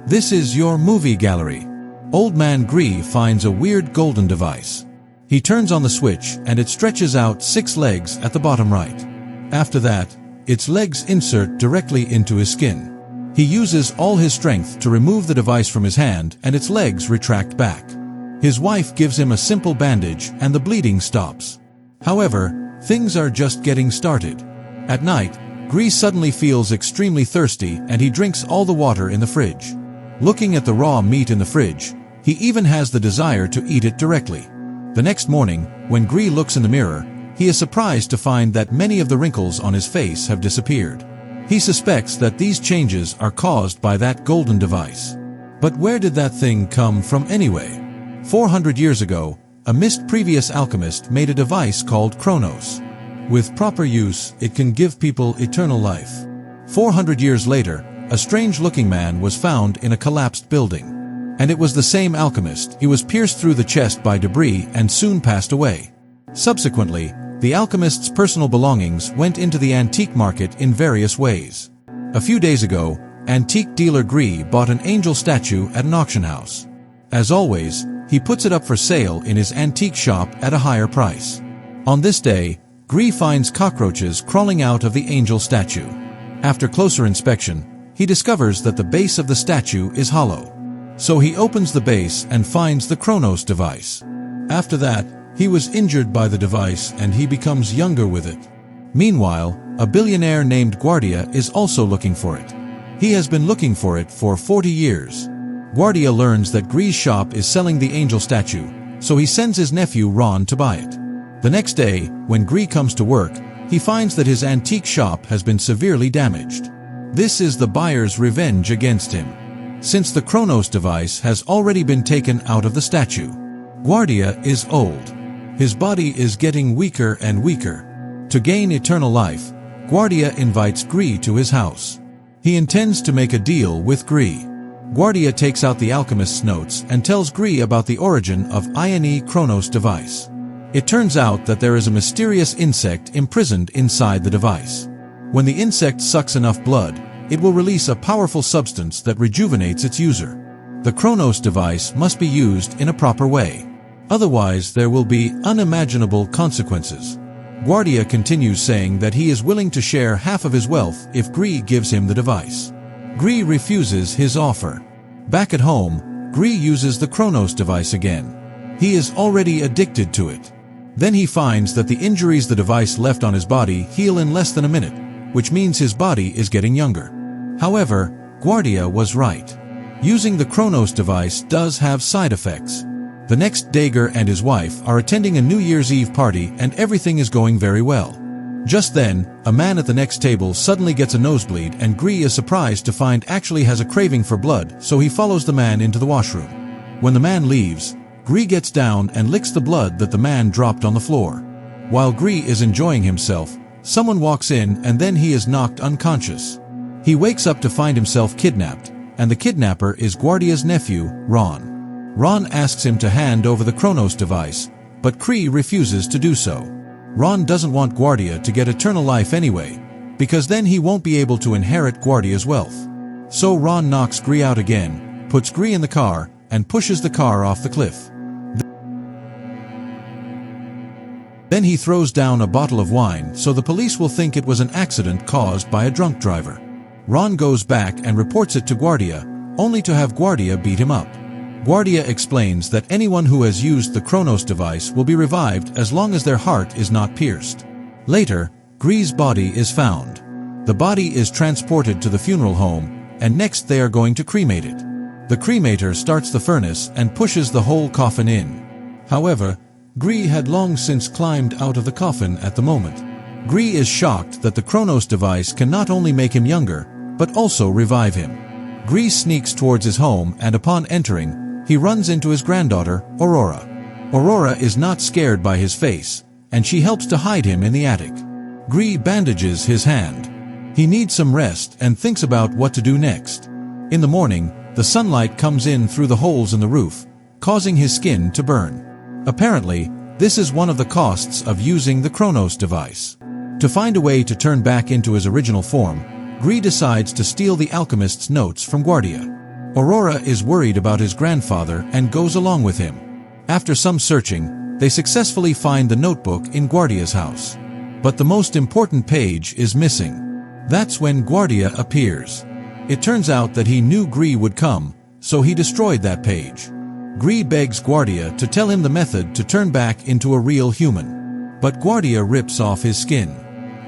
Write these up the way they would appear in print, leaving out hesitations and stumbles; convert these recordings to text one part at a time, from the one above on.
This is your movie gallery. Old Man Gree finds a weird golden device. He turns on the switch and it stretches out 6 legs at the bottom right. After that, its legs insert directly into his skin. He uses all his strength to remove the device from his hand and its legs retract back. His wife gives him a simple bandage and the bleeding stops. However, things are just getting started. At night, Gree suddenly feels extremely thirsty and he drinks all the water in the fridge. Looking at the raw meat in the fridge, he even has the desire to eat it directly. The next morning, when Gree looks in the mirror, he is surprised to find that many of the wrinkles on his face have disappeared. He suspects that these changes are caused by that golden device. But where did that thing come from anyway? 400 years ago, a mischievous alchemist made a device called Chronos. With proper use, it can give people eternal life. 400 years later, a strange-looking man was found in a collapsed building. And it was the same alchemist. He was pierced through the chest by debris and soon passed away. Subsequently, the alchemist's personal belongings went into the antique market in various ways. A few days ago, antique dealer Gree bought an angel statue at an auction house. As always, he puts it up for sale in his antique shop at a higher price. On this day, Gree finds cockroaches crawling out of the angel statue. After closer inspection, he discovers that the base of the statue is hollow. So he opens the base and finds the Chronos device. After that, he was injured by the device and he becomes younger with it. Meanwhile, a billionaire named Guardia is also looking for it. He has been looking for it for 40 years. Guardia learns that Gree's shop is selling the angel statue, so he sends his nephew Ron to buy it. The next day, when Gree comes to work, he finds that his antique shop has been severely damaged. This is the buyer's revenge against him. Since the Chronos device has already been taken out of the statue. Guardia is old. His body is getting weaker and weaker. To gain eternal life, Guardia invites Gree to his house. He intends to make a deal with Gree. Guardia takes out the alchemist's notes and tells Gree about the origin of INE Chronos device. It turns out that there is a mysterious insect imprisoned inside the device. When the insect sucks enough blood, it will release a powerful substance that rejuvenates its user. The Chronos device must be used in a proper way. Otherwise, there will be unimaginable consequences. Guardia continues saying that he is willing to share half of his wealth if Gree gives him the device. Gree refuses his offer. Back at home, Gree uses the Chronos device again. He is already addicted to it. Then he finds that the injuries the device left on his body heal in less than a minute, which means his body is getting younger. However, Guardia was right. Using the Chronos device does have side effects. The next day, Dager and his wife are attending a New Year's Eve party and everything is going very well. Just then, a man at the next table suddenly gets a nosebleed and Gree is surprised to find actually has a craving for blood, so he follows the man into the washroom. When the man leaves, Gree gets down and licks the blood that the man dropped on the floor. While Gree is enjoying himself, someone walks in and then he is knocked unconscious. He wakes up to find himself kidnapped, and the kidnapper is Guardia's nephew, Ron. Ron asks him to hand over the Chronos device, but Gree refuses to do so. Ron doesn't want Guardia to get eternal life anyway, because then he won't be able to inherit Guardia's wealth. So Ron knocks Gree out again, puts Gree in the car, and pushes the car off the cliff. Then he throws down a bottle of wine so the police will think it was an accident caused by a drunk driver. Ron goes back and reports it to Guardia, only to have Guardia beat him up. Guardia explains that anyone who has used the Chronos device will be revived as long as their heart is not pierced. Later, Gree's body is found. The body is transported to the funeral home, and next they are going to cremate it. The cremator starts the furnace and pushes the whole coffin in. However, Gree had long since climbed out of the coffin at the moment. Gree is shocked that the Chronos device can not only make him younger, but also revive him. Gree sneaks towards his home and upon entering, he runs into his granddaughter, Aurora. Aurora is not scared by his face, and she helps to hide him in the attic. Gree bandages his hand. He needs some rest and thinks about what to do next. In the morning, the sunlight comes in through the holes in the roof, causing his skin to burn. Apparently, this is one of the costs of using the Chronos device. To find a way to turn back into his original form, Gree decides to steal the alchemist's notes from Guardia. Aurora is worried about his grandfather and goes along with him. After some searching, they successfully find the notebook in Guardia's house. But the most important page is missing. That's when Guardia appears. It turns out that he knew Gree would come, so he destroyed that page. Gree begs Guardia to tell him the method to turn back into a real human. But Guardia rips off his skin.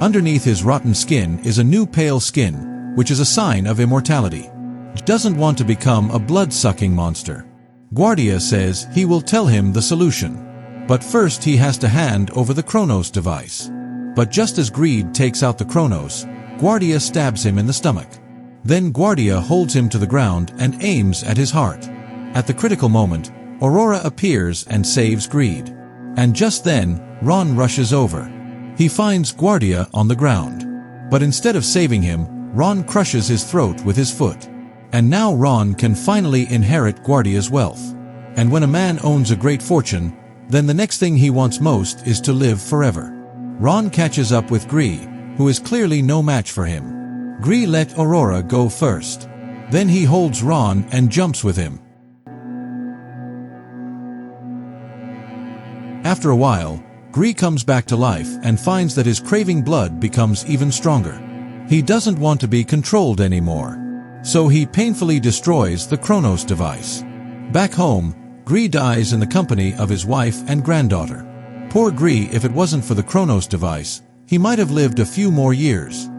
Underneath his rotten skin is a new pale skin, which is a sign of immortality. He doesn't want to become a blood-sucking monster. Guardia says he will tell him the solution. But first he has to hand over the Chronos device. But just as Greed takes out the Chronos, Guardia stabs him in the stomach. Then Guardia holds him to the ground and aims at his heart. At the critical moment, Aurora appears and saves Greed. And just then, Ron rushes over. He finds Guardia on the ground. But instead of saving him, Ron crushes his throat with his foot. And now Ron can finally inherit Guardia's wealth. And when a man owns a great fortune, then the next thing he wants most is to live forever. Ron catches up with Gree, who is clearly no match for him. Gree let Aurora go first. Then he holds Ron and jumps with him. After a while, Gree comes back to life and finds that his craving blood becomes even stronger. He doesn't want to be controlled anymore. So he painfully destroys the Chronos device. Back home, Gree dies in the company of his wife and granddaughter. Poor Gree, if it wasn't for the Chronos device, he might have lived a few more years.